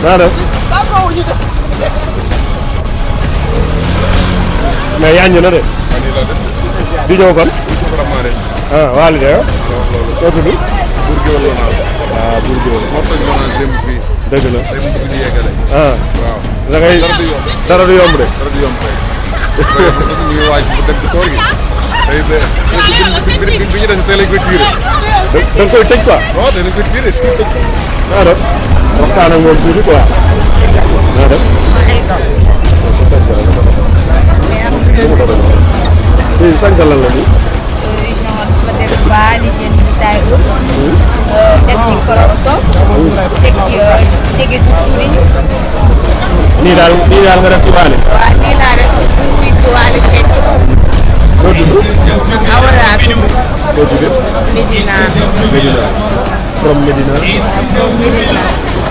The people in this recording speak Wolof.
naa def. mais yaa ngi na de. di ñëw kon. ah waa li de yow. soo tudd. Bourguewal la naa. waaw Bourguewal. moo tax ñu naan dem fii. dëgg la dem bëgg di yeggale. ah waaw. da ngay dara du yomb de. dara du yomb tey. ñu ngi waaj bu dem ci tool gi. tey de bi ñu des tey lañ koy tiré. da nga koy tëj quoi. waaw tey lañ koy tiré naa def waxtaan ak moom tuuti quoi. naa def. sa sañ-sa la nga fii sañ-sa lan la nii. def ci korosco. teg ci tegi tuuti. nii daal nga def ci waale. waaw nii laa def muy ci waale fekk. noo tudd. Awara. noo tudd. Medina. Medina. from Medina. Medina.